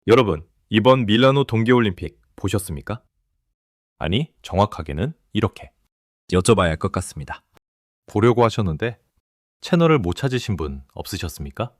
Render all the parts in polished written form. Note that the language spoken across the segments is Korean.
여러분, 이번 밀라노 동계올림픽 보셨습니까? 아니, 정확하게는 이렇게 여쭤봐야 할 것 같습니다. 보려고 하셨는데 채널을 못 찾으신 분 없으셨습니까?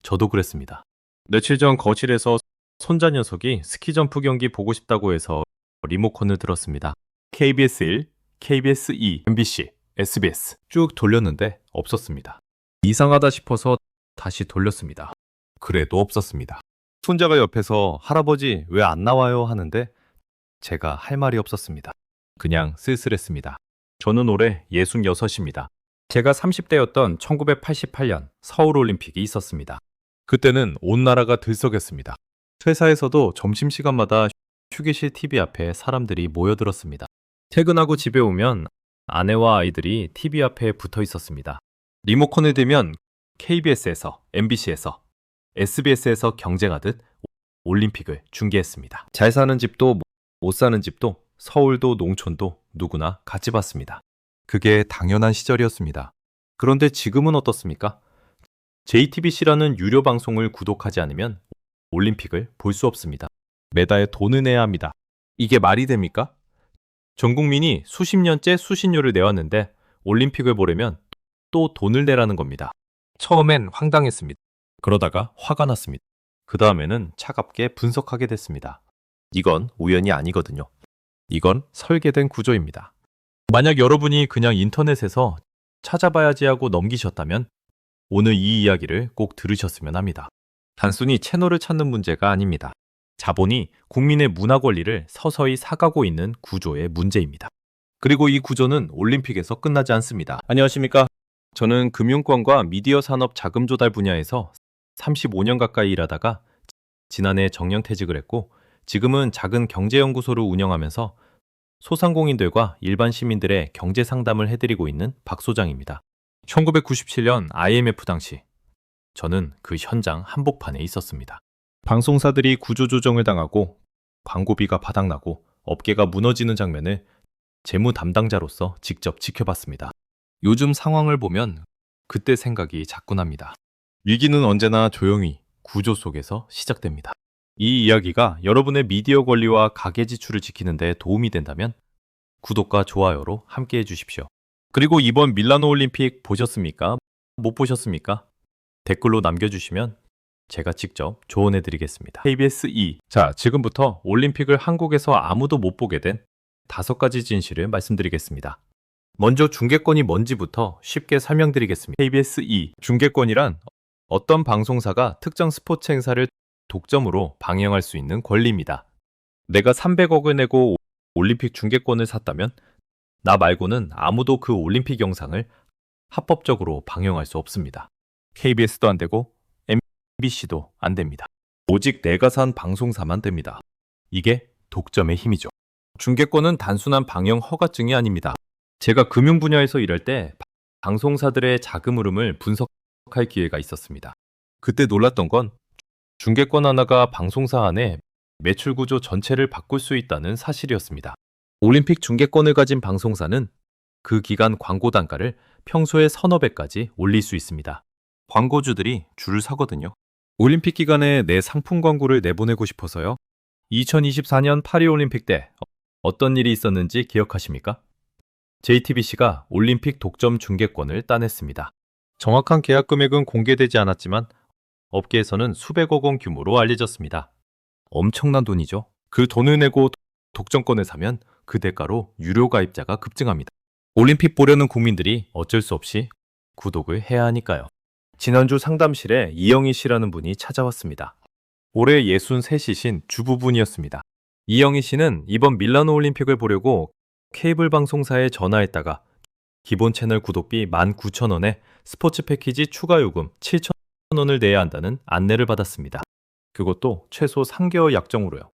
저도 그랬습니다. 며칠 전 거실에서 손자 녀석이 스키 점프 경기 보고 싶다고 해서 리모컨을 들었습니다. KBS 1, KBS 2, MBC, SBS 쭉 돌렸는데 없었습니다. 이상하다 싶어서 다시 돌렸습니다. 그래도 없었습니다. 손자가 옆에서 할아버지 왜 안 나와요 하는데 제가 할 말이 없었습니다. 그냥 쓸쓸했습니다. 저는 올해 66입니다. 제가 30대였던 1988년 서울올림픽이 있었습니다. 그때는 온 나라가 들썩였습니다. 회사에서도 점심시간마다 휴게실 TV 앞에 사람들이 모여들었습니다. 퇴근하고 집에 오면 아내와 아이들이 TV 앞에 붙어 있었습니다. 리모컨을 들면 KBS에서, MBC에서, SBS에서 경쟁하듯 올림픽을 중계했습니다. 잘 사는 집도 못 사는 집도 서울도 농촌도 누구나 같이 봤습니다. 그게 당연한 시절이었습니다. 그런데 지금은 어떻습니까? JTBC라는 유료 방송을 구독하지 않으면 올림픽을 볼 수 없습니다. 매달 돈을 내야 합니다. 이게 말이 됩니까? 전 국민이 수십 년째 수신료를 내왔는데 올림픽을 보려면 또 돈을 내라는 겁니다. 처음엔 황당했습니다. 그러다가 화가 났습니다. 그 다음에는 차갑게 분석하게 됐습니다. 이건 우연이 아니거든요. 이건 설계된 구조입니다. 만약 여러분이 그냥 인터넷에서 찾아봐야지 하고 넘기셨다면 오늘 이 이야기를 꼭 들으셨으면 합니다. 단순히 채널을 찾는 문제가 아닙니다. 자본이 국민의 문화 권리를 서서히 사가고 있는 구조의 문제입니다. 그리고 이 구조는 올림픽에서 끝나지 않습니다. 안녕하십니까? 저는 금융권과 미디어 산업 자금 조달 분야에서 35년 가까이 일하다가 지난해 정년퇴직을 했고 지금은 작은 경제연구소를 운영하면서 소상공인들과 일반 시민들의 경제 상담을 해드리고 있는 박 소장입니다. 1997년 IMF 당시 저는 그 현장 한복판에 있었습니다. 방송사들이 구조조정을 당하고 광고비가 바닥나고 업계가 무너지는 장면을 재무 담당자로서 직접 지켜봤습니다. 요즘 상황을 보면 그때 생각이 자꾸 납니다. 위기는 언제나 조용히 구조 속에서 시작됩니다. 이 이야기가 여러분의 미디어 권리와 가계 지출을 지키는 데 도움이 된다면 구독과 좋아요로 함께 해주십시오. 그리고 이번 밀라노 올림픽 보셨습니까? 못 보셨습니까? 댓글로 남겨주시면 제가 직접 조언해드리겠습니다. KBS 2. 자, 지금부터 올림픽을 한국에서 아무도 못 보게 된 5가지 진실을 말씀드리겠습니다. 먼저 중계권이 뭔지부터 쉽게 설명드리겠습니다. KBS 2. 중계권이란 어떤 방송사가 특정 스포츠 행사를 독점으로 방영할 수 있는 권리입니다. 내가 300억을 내고 올림픽 중계권을 샀다면 나 말고는 아무도 그 올림픽 영상을 합법적으로 방영할 수 없습니다. KBS도 안 되고 MBC도 안 됩니다. 오직 내가 산 방송사만 됩니다. 이게 독점의 힘이죠. 중계권은 단순한 방영 허가증이 아닙니다. 제가 금융 분야에서 일할 때 방송사들의 자금 흐름을 분석할 기회가 있었습니다. 그때 놀랐던 건 중계권 하나가 방송사 안에 매출 구조 전체를 바꿀 수 있다는 사실이었습니다. 올림픽 중계권을 가진 방송사는 그 기간 광고 단가를 평소에 서너 배까지 올릴 수 있습니다. 광고주들이 줄을 서거든요. 올림픽 기간에 내 상품 광고를 내보내고 싶어서요. 2024년 파리올림픽 때 어떤 일이 있었는지 기억하십니까? JTBC가 올림픽 독점 중계권을 따냈습니다. 정확한 계약 금액은 공개되지 않았지만 업계에서는 수백억 원 규모로 알려졌습니다. 엄청난 돈이죠. 그 돈을 내고 독점권을 사면 그 대가로 유료 가입자가 급증합니다. 올림픽 보려는 국민들이 어쩔 수 없이 구독을 해야 하니까요. 지난주 상담실에 이영희 씨라는 분이 찾아왔습니다. 올해 63이신 주부분이었습니다. 이영희 씨는 이번 밀라노 올림픽을 보려고 케이블 방송사에 전화했다가 기본 채널 구독비 19,000원에 스포츠 패키지 추가 요금 7,000원을 내야 한다는 안내를 받았습니다. 그것도 최소 3개월 약정으로요.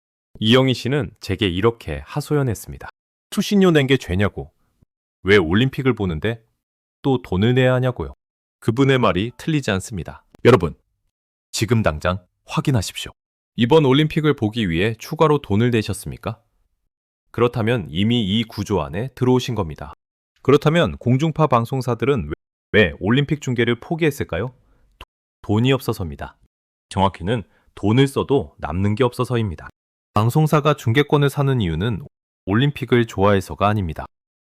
이영희 씨는 제게 이렇게 하소연했습니다. 수신료 낸 게 죄냐고. 왜 올림픽을 보는데 또 돈을 내야 하냐고요. 그분의 말이 틀리지 않습니다. 여러분, 지금 당장 확인하십시오. 이번 올림픽을 보기 위해 추가로 돈을 내셨습니까? 그렇다면 이미 이 구조 안에 들어오신 겁니다. 그렇다면 공중파 방송사들은 왜 올림픽 중계를 포기했을까요? 돈이 없어서입니다. 정확히는 돈을 써도 남는 게 없어서입니다. 방송사가 중계권을 사는 이유는 올림픽을 좋아해서가 아닙니다.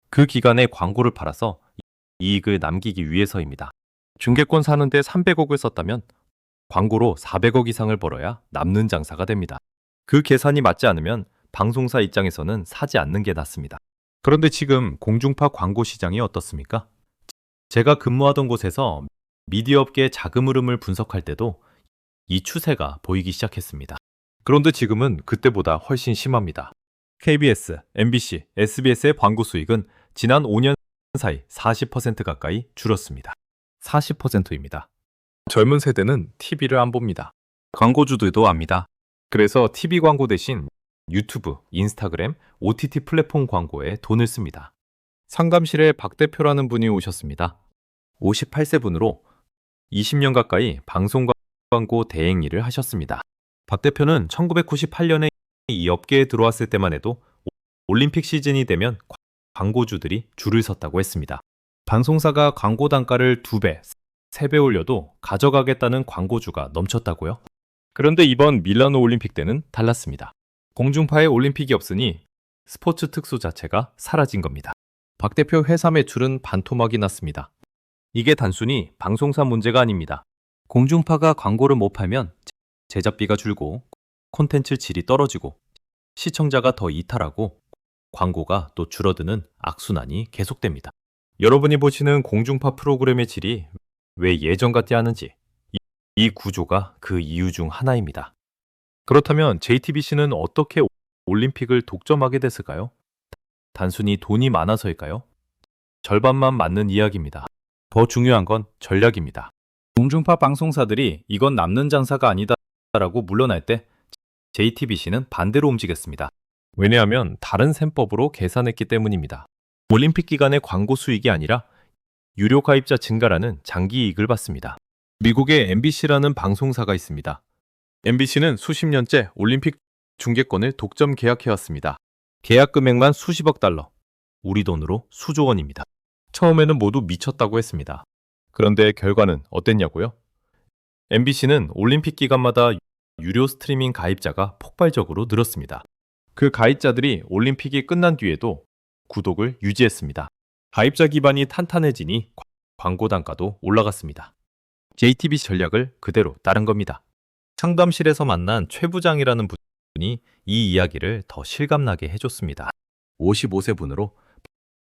그 기간에 광고를 팔아서 이익을 남기기 위해서입니다. 중계권 사는데 300억을 썼다면 광고로 400억 이상을 벌어야 남는 장사가 됩니다. 그 계산이 맞지 않으면 방송사 입장에서는 사지 않는 게 낫습니다. 그런데 지금 공중파 광고 시장이 어떻습니까? 제가 근무하던 곳에서 미디어 업계의 자금 흐름을 분석할 때도 이 추세가 보이기 시작했습니다. 그런데 지금은 그때보다 훨씬 심합니다. KBS, MBC, SBS의 광고 수익은 지난 5년 사이 40% 가까이 줄었습니다. 40%입니다. 젊은 세대는 TV를 안 봅니다. 광고주들도 압니다. 그래서 TV 광고 대신 유튜브, 인스타그램, OTT 플랫폼 광고에 돈을 씁니다. 상담실에 박 대표라는 분이 오셨습니다. 58세 분으로 20년 가까이 방송 광고 대행 일을 하셨습니다. 박 대표는 1998년에 이 업계에 들어왔을 때만 해도 올림픽 시즌이 되면 광고주들이 줄을 섰다고 했습니다. 방송사가 광고 단가를 2배, 3배 올려도 가져가겠다는 광고주가 넘쳤다고요? 그런데 이번 밀라노 올림픽 때는 달랐습니다. 공중파에 올림픽이 없으니 스포츠 특수 자체가 사라진 겁니다. 박 대표 회사 매출은 반토막이 났습니다. 이게 단순히 방송사 문제가 아닙니다. 공중파가 광고를 못 팔면 제작비가 줄고 콘텐츠 질이 떨어지고 시청자가 더 이탈하고 광고가 또 줄어드는 악순환이 계속됩니다. 여러분이 보시는 공중파 프로그램의 질이 왜 예전 같지 않은지 이 구조가 그 이유 중 하나입니다. 그렇다면 JTBC는 어떻게 올림픽을 독점하게 됐을까요? 단순히 돈이 많아서일까요? 절반만 맞는 이야기입니다. 더 중요한 건 전략입니다. 공중파 방송사들이 이건 남는 장사가 아니다라고 물러날 때 JTBC는 반대로 움직였습니다. 왜냐하면 다른 셈법으로 계산했기 때문입니다. 올림픽 기간의 광고 수익이 아니라 유료 가입자 증가라는 장기 이익을 받습니다. 미국의 MBC라는 방송사가 있습니다. MBC는 수십 년째 올림픽 중계권을 독점 계약해왔습니다. 계약 금액만 수십억 달러, 우리 돈으로 수조 원입니다. 처음에는 모두 미쳤다고 했습니다. 그런데 결과는 어땠냐고요? MBC는 올림픽 기간마다 유료 스트리밍 가입자가 폭발적으로 늘었습니다. 그 가입자들이 올림픽이 끝난 뒤에도 구독을 유지했습니다. 가입자 기반이 탄탄해지니 광고 단가도 올라갔습니다. JTBC 전략을 그대로 따른 겁니다. 상담실에서 만난 최 부장이라는 분이 이 이야기를 더 실감나게 해줬습니다. 55세 분으로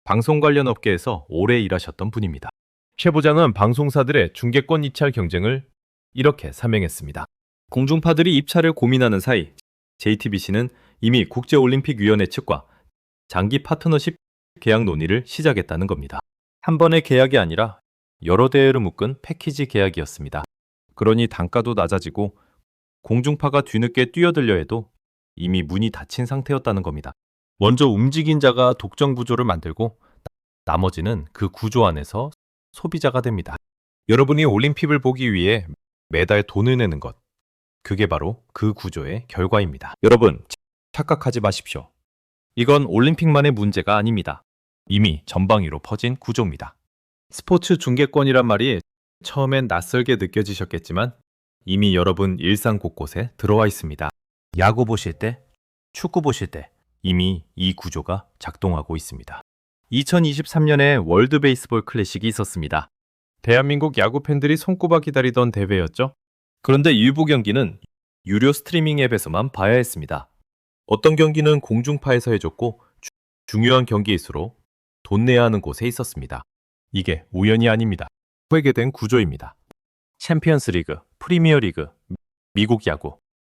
방송 관련 업계에서 오래 일하셨던 분입니다. 최 부장은 방송사들의 중계권 입찰 경쟁을 이렇게 설명했습니다. 공중파들이 입찰을 고민하는 사이 JTBC는 이미 국제올림픽위원회 측과 장기 파트너십 계약 논의를 시작했다는 겁니다. 한 번의 계약이 아니라 여러 대회를 묶은 패키지 계약이었습니다. 그러니 단가도 낮아지고 공중파가 뒤늦게 뛰어들려 해도 이미 문이 닫힌 상태였다는 겁니다. 먼저 움직인 자가 독점 구조를 만들고 나머지는 그 구조 안에서 소비자가 됩니다. 여러분이 올림픽을 보기 위해 매달 돈을 내는 것, 그게 바로 그 구조의 결과입니다. 여러분, 착각하지 마십시오. 이건 올림픽만의 문제가 아닙니다. 이미 전방위로 퍼진 구조입니다. 스포츠 중계권이란 말이 처음엔 낯설게 느껴지셨겠지만 이미 여러분 일상 곳곳에 들어와 있습니다. 야구 보실 때, 축구 보실 때 이미 이 구조가 작동하고 있습니다. 2023년에 월드 베이스볼 클래식이 있었습니다. 대한민국 야구 팬들이 손꼽아 기다리던 대회였죠. 그런데 일부 경기는 유료 스트리밍 앱에서만 봐야 했습니다. 어떤 경기는 공중파에서 해줬고 중요한 경기일수록 돈 내야 하는 곳에 있었습니다. 이게 우연이 아닙니다. 회계된 구조입니다. 챔피언스 리그, 프리미어 리그, 미국 야구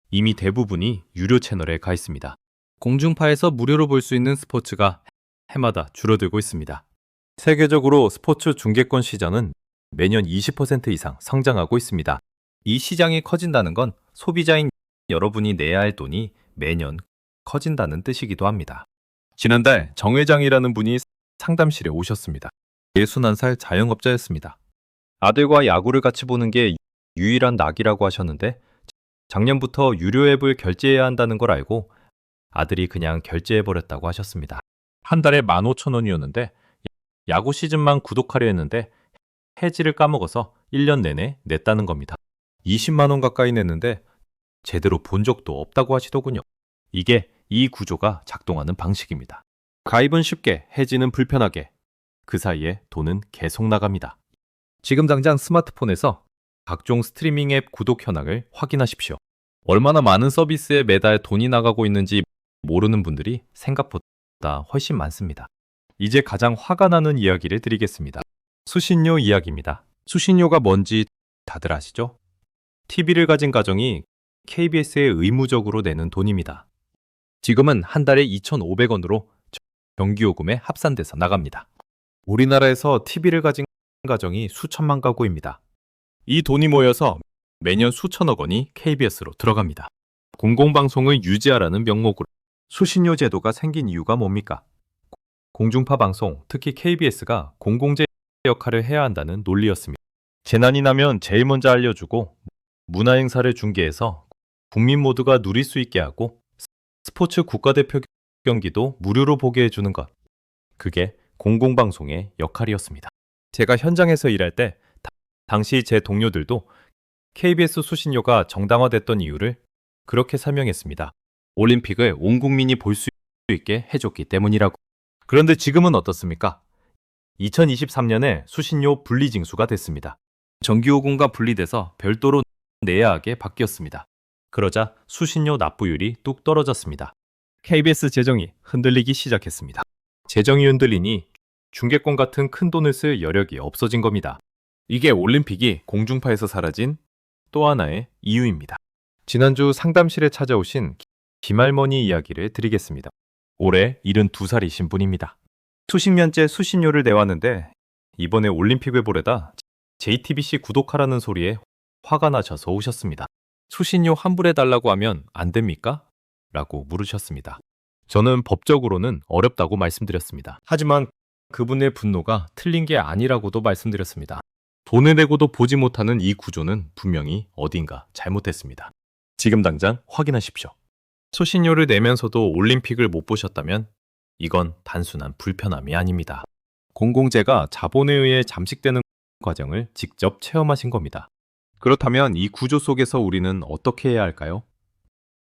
이미 대부분이 유료 채널에 가 있습니다. 공중파에서 무료로 볼 수 있는 스포츠가 해마다 줄어들고 있습니다. 세계적으로 스포츠 중계권 시장은 매년 20% 이상 성장하고 있습니다. 이 시장이 커진다는 건 소비자인 여러분이 내야 할 돈이 매년 커진다는 뜻이기도 합니다. 지난달 정 회장이라는 분이 상담실에 오셨습니다. 61살 자영업자였습니다. 아들과 야구를 같이 보는 게 유일한 낙이라고 하셨는데 작년부터 유료 앱을 결제해야 한다는 걸 알고 아들이 그냥 결제해버렸다고 하셨습니다. 한 달에 15,000원이었는데 야구 시즌만 구독하려 했는데 해지를 까먹어서 1년 내내 냈다는 겁니다. 20만 원 가까이 냈는데 제대로 본 적도 없다고 하시더군요. 이게 이 구조가 작동하는 방식입니다. 가입은 쉽게, 해지는 불편하게. 그 사이에 돈은 계속 나갑니다. 지금 당장 스마트폰에서 각종 스트리밍 앱 구독 현황을 확인하십시오. 얼마나 많은 서비스에 매달 돈이 나가고 있는지 모르는 분들이 생각보다 훨씬 많습니다. 이제 가장 화가 나는 이야기를 드리겠습니다. 수신료 이야기입니다. 수신료가 뭔지 다들 아시죠? TV를 가진 가정이 KBS에 의무적으로 내는 돈입니다. 지금은 한 달에 2,500원으로 전기요금에 합산돼서 나갑니다. 우리나라에서 TV를 가진 가정이 수천만 가구입니다. 이 돈이 모여서 매년 수천억 원이 KBS로 들어갑니다. 공공방송을 유지하라는 명목으로 수신료 제도가 생긴 이유가 뭡니까? 공중파 방송, 특히 KBS가 공공재 역할을 해야 한다는 논리였습니다. 재난이 나면 제일 먼저 알려주고 문화행사를 중계해서 국민 모두가 누릴 수 있게 하고 스포츠 국가대표 경기도 무료로 보게 해주는 것. 그게 공공방송의 역할이었습니다. 제가 현장에서 일할 때 당시 제 동료들도 KBS 수신료가 정당화됐던 이유를 그렇게 설명했습니다. 올림픽을 온 국민이 볼 수 있게 해줬기 때문이라고. 그런데 지금은 어떻습니까? 2023년에 수신료 분리징수가 됐습니다. 전기요금과 분리돼서 별도로 내야 하게 바뀌었습니다. 그러자 수신료 납부율이 뚝 떨어졌습니다. KBS 재정이 흔들리기 시작했습니다. 재정이 흔들리니 중계권 같은 큰 돈을 쓸 여력이 없어진 겁니다. 이게 올림픽이 공중파에서 사라진 또 하나의 이유입니다. 지난주 상담실에 찾아오신 김할머니 이야기를 드리겠습니다. 올해 72살이신 분입니다. 수십 년째 수신료를 내왔는데 이번에 올림픽을 보려다 JTBC 구독하라는 소리에 화가 나셔서 오셨습니다. 수신료 환불해달라고 하면 안 됩니까? 라고 물으셨습니다. 저는 법적으로는 어렵다고 말씀드렸습니다. 하지만 그분의 분노가 틀린 게 아니라고도 말씀드렸습니다. 돈을 내고도 보지 못하는 이 구조는 분명히 어딘가 잘못됐습니다. 지금 당장 확인하십시오. 수신료를 내면서도 올림픽을 못 보셨다면 이건 단순한 불편함이 아닙니다. 공공재가 자본에 의해 잠식되는 과정을 직접 체험하신 겁니다. 그렇다면 이 구조 속에서 우리는 어떻게 해야 할까요?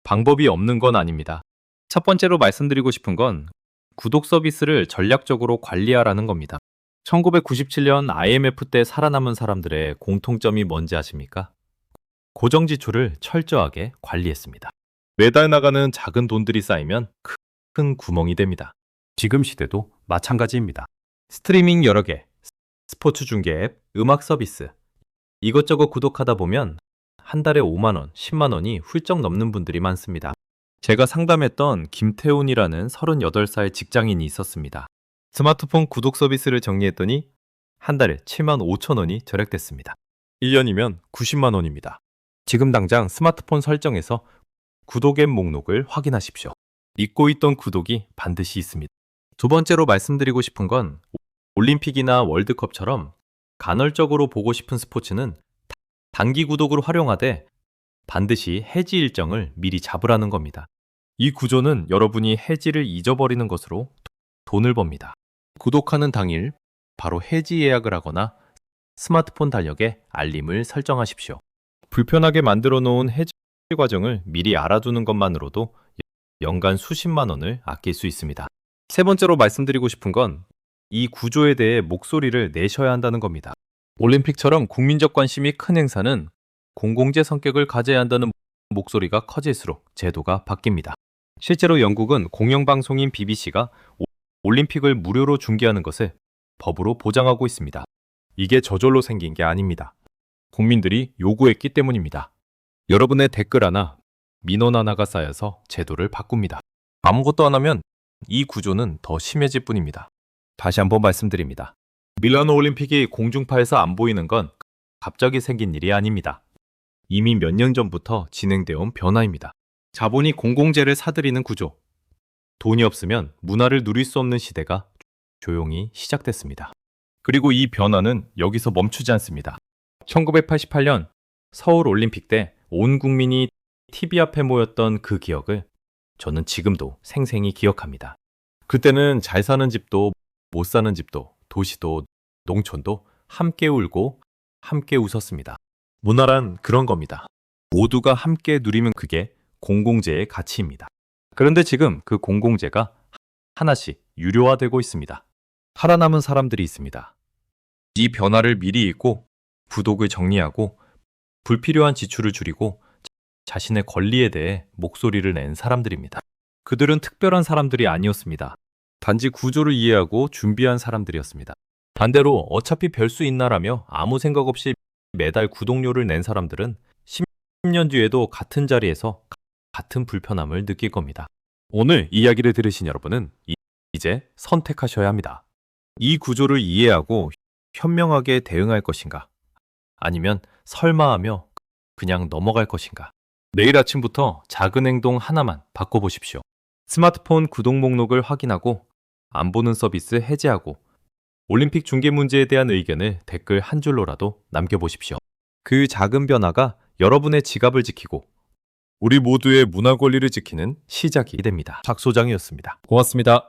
방법이 없는 건 아닙니다. 첫 번째로 말씀드리고 싶은 건 구독 서비스를 전략적으로 관리하라는 겁니다. 1997년 IMF 때 살아남은 사람들의 공통점이 뭔지 아십니까? 고정 지출을 철저하게 관리했습니다. 매달 나가는 작은 돈들이 쌓이면 큰 구멍이 됩니다. 지금 시대도 마찬가지입니다. 스트리밍 여러 개, 스포츠 중계 앱, 음악 서비스 이것저것 구독하다 보면 한 달에 5만 원, 10만 원이 훌쩍 넘는 분들이 많습니다. 제가 상담했던 김태훈이라는 38살 직장인이 있었습니다. 스마트폰 구독 서비스를 정리했더니 한 달에 7만 5천 원이 절약됐습니다. 1년이면 90만 원입니다. 지금 당장 스마트폰 설정에서 구독 앱 목록을 확인하십시오. 잊고 있던 구독이 반드시 있습니다. 두 번째로 말씀드리고 싶은 건 올림픽이나 월드컵처럼 간헐적으로 보고 싶은 스포츠는 단기 구독을 활용하되 반드시 해지 일정을 미리 잡으라는 겁니다. 이 구조는 여러분이 해지를 잊어버리는 것으로 돈을 법니다. 구독하는 당일 바로 해지 예약을 하거나 스마트폰 달력에 알림을 설정하십시오. 불편하게 만들어 놓은 해지 과정을 미리 알아두는 것만으로도 연간 수십만 원을 아낄 수 있습니다. 세 번째로 말씀드리고 싶은 건 이 구조에 대해 목소리를 내셔야 한다는 겁니다. 올림픽처럼 국민적 관심이 큰 행사는 공공재 성격을 가져야 한다는 목소리가 커질수록 제도가 바뀝니다. 실제로 영국은 공영방송인 BBC가 올림픽을 무료로 중계하는 것을 법으로 보장하고 있습니다. 이게 저절로 생긴 게 아닙니다. 국민들이 요구했기 때문입니다. 여러분의 댓글 하나, 민원 하나가 쌓여서 제도를 바꿉니다. 아무것도 안 하면 이 구조는 더 심해질 뿐입니다. 다시 한번 말씀드립니다. 밀라노 올림픽이 공중파에서 안 보이는 건 갑자기 생긴 일이 아닙니다. 이미 몇 년 전부터 진행되어 온 변화입니다. 자본이 공공재를 사들이는 구조. 돈이 없으면 문화를 누릴 수 없는 시대가 조용히 시작됐습니다. 그리고 이 변화는 여기서 멈추지 않습니다. 1988년 서울 올림픽 때 온 국민이 TV 앞에 모였던 그 기억을 저는 지금도 생생히 기억합니다. 그때는 잘 사는 집도 못 사는 집도 도시도 농촌도 함께 울고 함께 웃었습니다. 문화란 그런 겁니다. 모두가 함께 누리면 그게 공공재의 가치입니다. 그런데 지금 그 공공재가 하나씩 유료화되고 있습니다. 살아남은 사람들이 있습니다. 이 변화를 미리 읽고 부독을 정리하고 불필요한 지출을 줄이고 자신의 권리에 대해 목소리를 낸 사람들입니다. 그들은 특별한 사람들이 아니었습니다. 단지 구조를 이해하고 준비한 사람들이었습니다. 반대로 어차피 별 수 있나라며 아무 생각 없이 매달 구독료를 낸 사람들은 10년 뒤에도 같은 자리에서 같은 불편함을 느낄 겁니다. 오늘 이야기를 들으신 여러분은 이제 선택하셔야 합니다. 이 구조를 이해하고 현명하게 대응할 것인가? 아니면 설마하며 그냥 넘어갈 것인가? 내일 아침부터 작은 행동 하나만 바꿔보십시오. 스마트폰 구독 목록을 확인하고 안 보는 서비스 해제하고 올림픽 중계 문제에 대한 의견을 댓글 한 줄로라도 남겨보십시오. 그 작은 변화가 여러분의 지갑을 지키고 우리 모두의 문화 권리를 지키는 시작이 됩니다. 박 소장이었습니다. 고맙습니다.